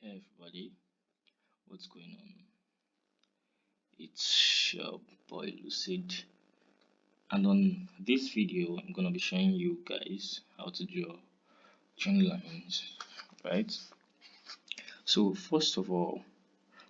Hey everybody, what's going on? It's your boy Lucid, and on this video, I'm gonna be showing you guys how to draw trend lines, right? So, first of all,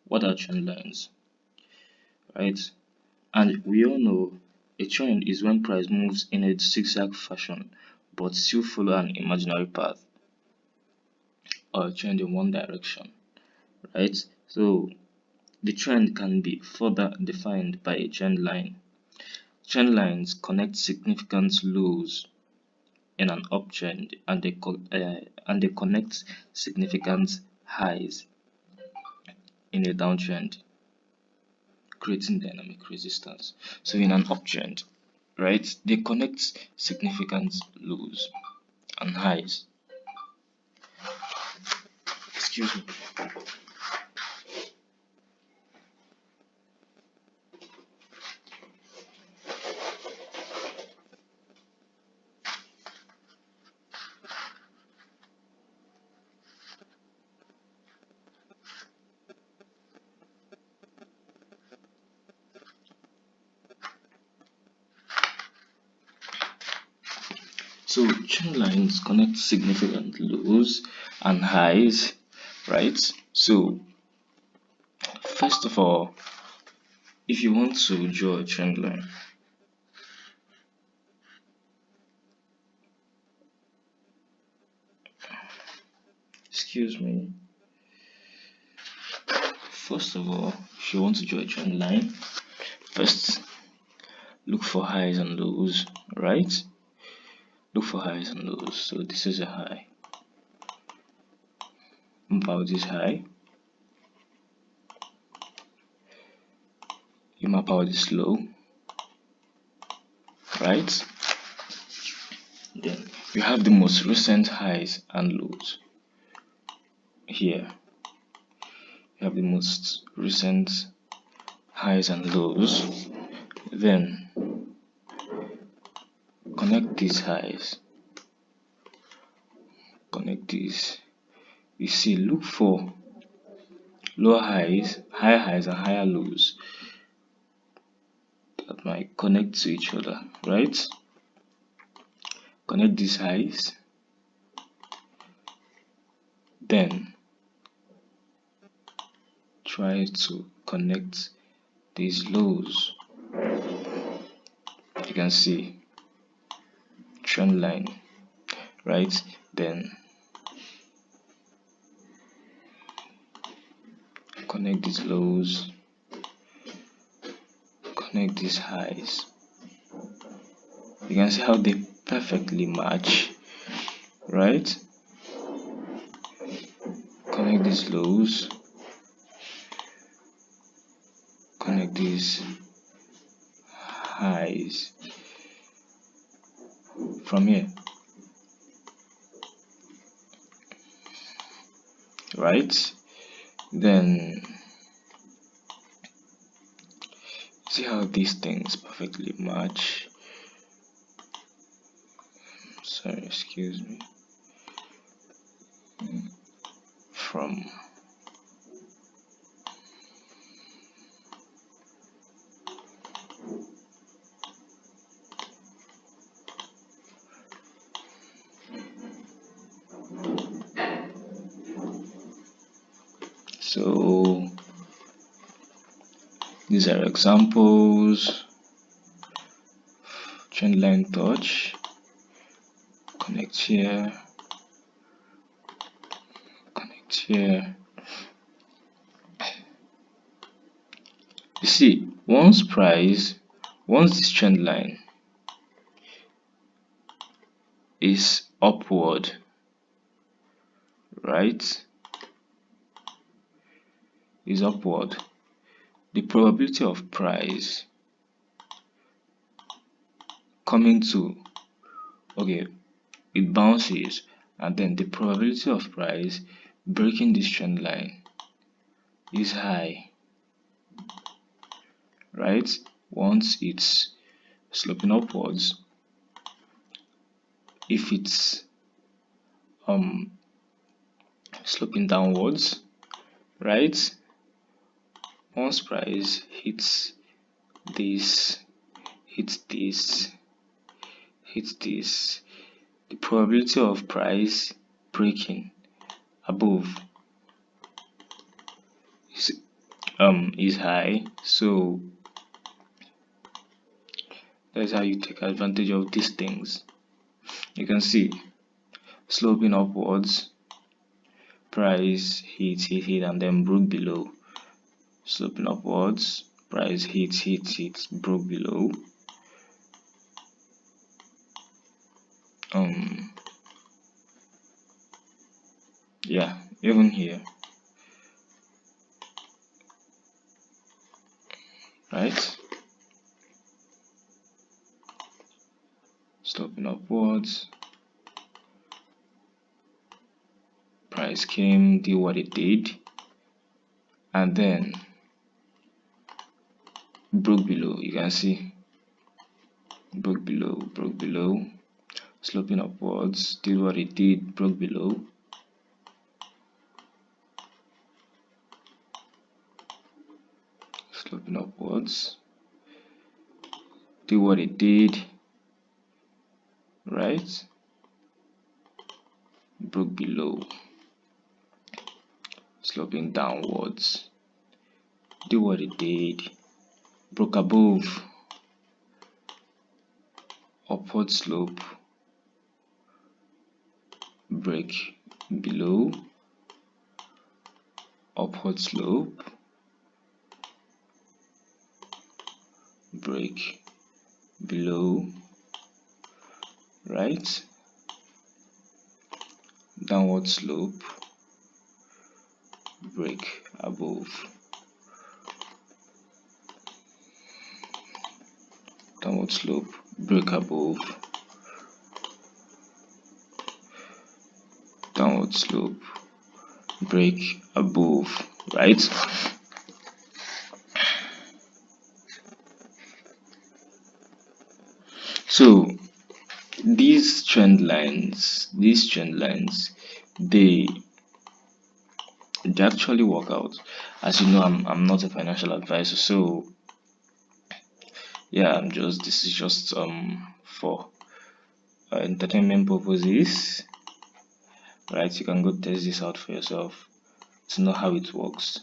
what are trend lines, right? And we all know a trend is when price moves in a zigzag fashion but still follow an imaginary path or a trend in one direction, right? So, the trend can be further defined by a trend line. Trend lines connect significant lows in an uptrend and they connect significant highs in a downtrend, creating dynamic resistance. So in an uptrend, right, they connect significant lows and highs. Excuse me. So trend lines connect significant lows and highs, right? So first of all, if you want to draw a trend line, excuse me. First of all, if you want to draw a trend line, first look for highs and lows, right? Look for highs and lows. So this is a high. Map out this high. You map out this low, right? Then you have the most recent highs and lows here. You have the most recent highs and lows. Then connect these highs. Connect these. You see, look for lower highs, higher highs, and higher lows that might connect to each other, right? Connect these highs, then try to connect these lows. You can see trend line, right? Then connect these lows, connect these highs. You can see how they perfectly match, right? Connect these lows, connect these highs from here, right? Then see how these things perfectly match. Sorry, excuse me. From so these are examples. Trend line touch, connect here, connect here. You see, once this trend line is upward, right, is upward, the probability of price coming to, okay, it bounces, and then the probability of price breaking this trend line is high, right? Once it's sloping upwards, if it's sloping downwards, right? Once price hits this, hits this, hits this, the probability of price breaking above is high. So that's how you take advantage of these things. You can see sloping upwards, price hit, and then broke below. Sloping upwards, price hit, broke below. Yeah, even here, right? Sloping upwards, price came, did what it did, and then broke below. You can see broke below, sloping upwards, did what it did, broke below, sloping upwards, did what it did, right? Broke below, sloping downwards, did what it did, broke above, upward slope, break below, upward slope, break below, right? Downward slope, break above, downward slope, break above, downward slope, break above, right? So these trend lines, they actually work out. As you know, I'm not a financial advisor, so yeah, this is just for entertainment purposes, right? You can go test this out for yourself to know how it works,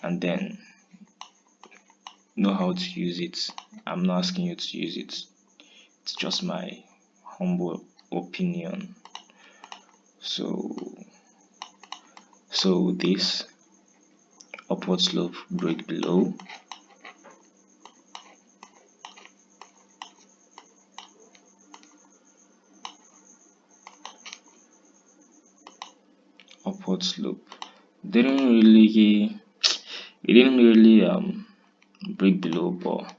and then know how to use it. I'm not asking you to use it, it's just my humble opinion. So this upward slope, break below, upward slope didn't really it didn't really break below, but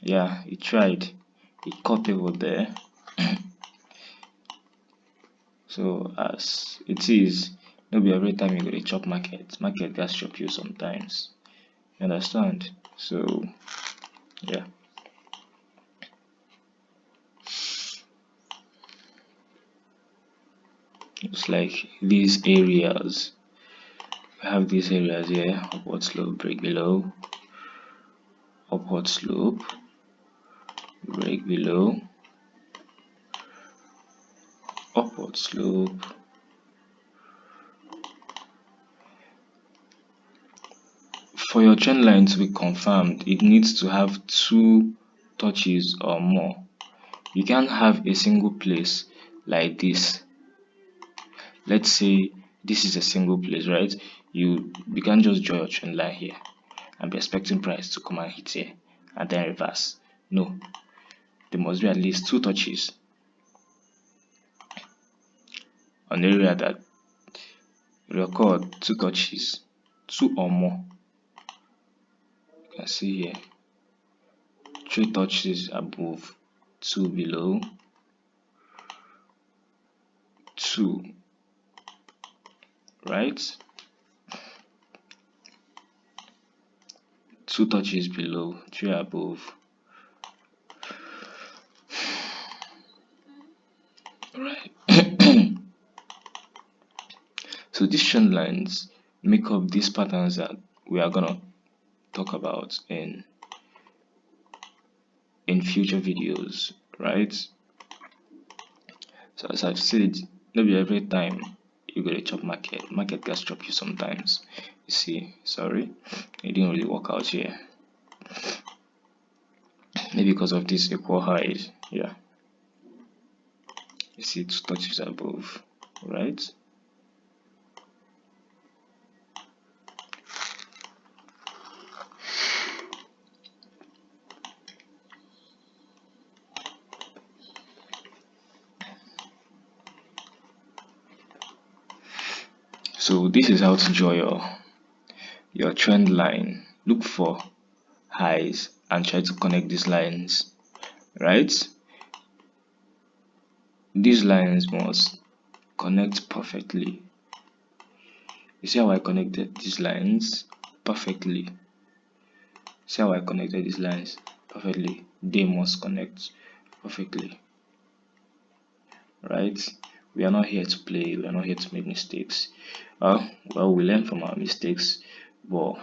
yeah, it tried. It caught people there. So as it is, no be every time you go to chop market gats chop you sometimes, you understand? So yeah, it's like these areas. We have these areas here: upward slope, break below, upward slope, break below, upward slope. For your trend line to be confirmed, it needs to have two touches or more. You can't have a single place like this. Let's say this is a single place, right? You can't just draw your trend line here and be expecting price to come and hit here and then reverse. No, there must be at least two touches on area that record two touches, two or more. You can see here, three touches above, two below, two, right? Two touches below, three above, right? So these trend lines, make up these patterns that we are gonna talk about in future videos, right? So as I've said, maybe every time you go to chop market gets chop you sometimes. You see, sorry, it didn't really work out here. Maybe because of this equal height, yeah. You see, 2 touches above, right? So this is how to draw your trend line. Look for highs and try to connect these lines, right? These lines must connect perfectly. You see how I connected these lines perfectly? See how I connected these lines perfectly? They must connect perfectly, right? We are not here to play, we are not here to make mistakes. Well, we learn from our mistakes, but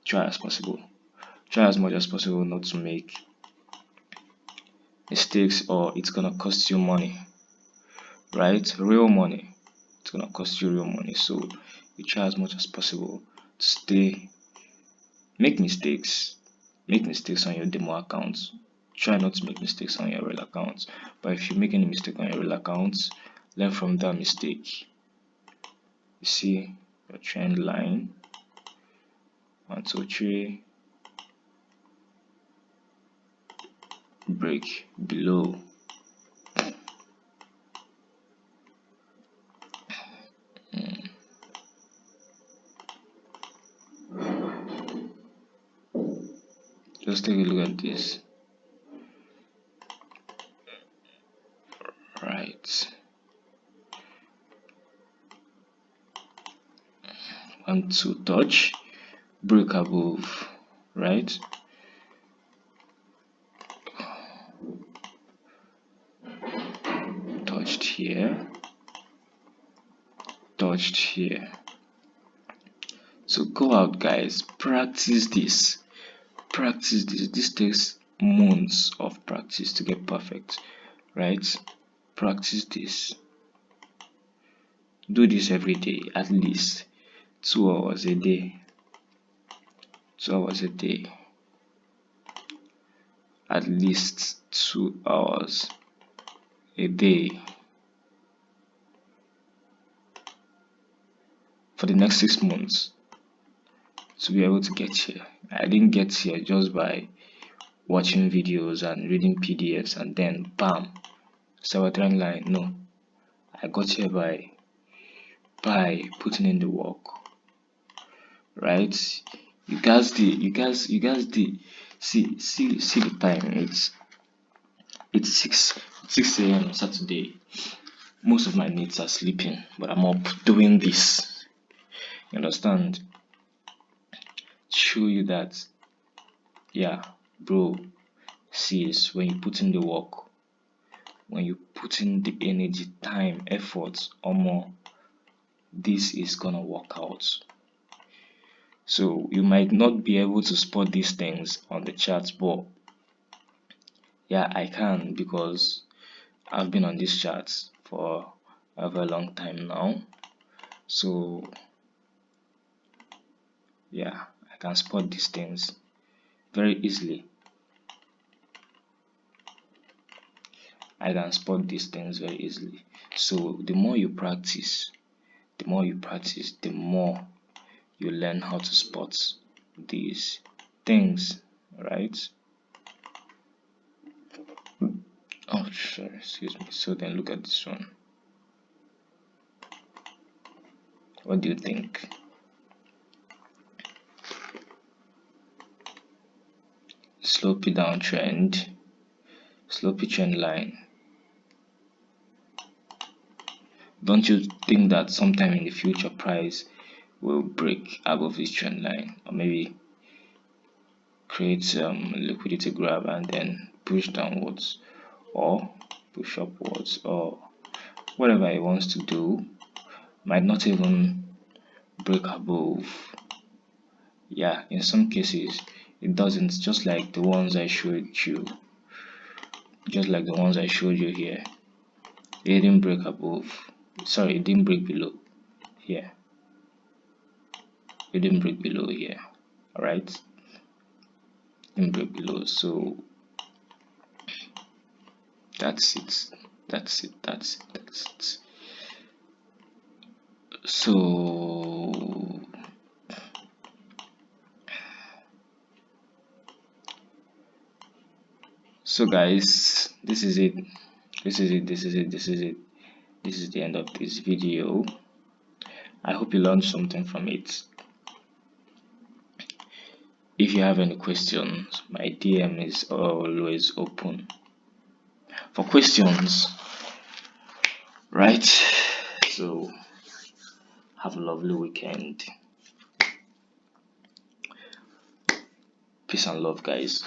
try as possible. Try as much as possible not to make mistakes, or it's gonna cost you money, right? Real money. It's gonna cost you real money. So you try as much as possible to stay, make mistakes, on your demo accounts. Try not to make mistakes on your real accounts. But if you make any mistake on your real accounts, learn from that mistake. You see your trend line, 1, 2, 3, break below. Just take a look at this. Right. 1, 2 touch, break above, right? Touched here, touched here. So go out, guys, practice this. Practice this. This takes months of practice to get perfect, right? Practice this. Do this every day, at least 2 hours a day. 2 hours a day. At least 2 hours a day for the next 6 months to be able to get here. I didn't get here just by watching videos and reading PDFs and then bam, our trend line. No, I got here by putting in the work, right? You guys did see the time. It's 6 a.m. on Saturday. Most of my mates are sleeping, but I'm up doing this. You understand? Show you that, yeah, bro, sis, when you put in the work, when you put in the energy, time, effort, or more, this is gonna work out. So you might not be able to spot these things on the charts, but yeah, I can, because I've been on these charts for a very long time now. So yeah, I can spot these things very easily. I can spot these things very easily. So the more you practice, the more you learn how to spot these things, right? Oh, sorry, excuse me. So then look at this one. What do you think? Slopey downtrend, slopey trend line. Don't you think that sometime in the future price will break above this trend line, or maybe create some liquidity grab and then push downwards or push upwards, or whatever it wants to do? Might not even break above. Yeah, in some cases it doesn't, just like the ones I showed you, here. It didn't break above. Sorry, it didn't break below here. It didn't break below here. Alright? Didn't break below. So that's it. That's it. That's it. That's it. So guys, this is it. This is it. This is it. This is it. This is the end of this video. I hope you learned something from it. If you have any questions, my DM is always open for questions, right? So have a lovely weekend. Peace and love, guys.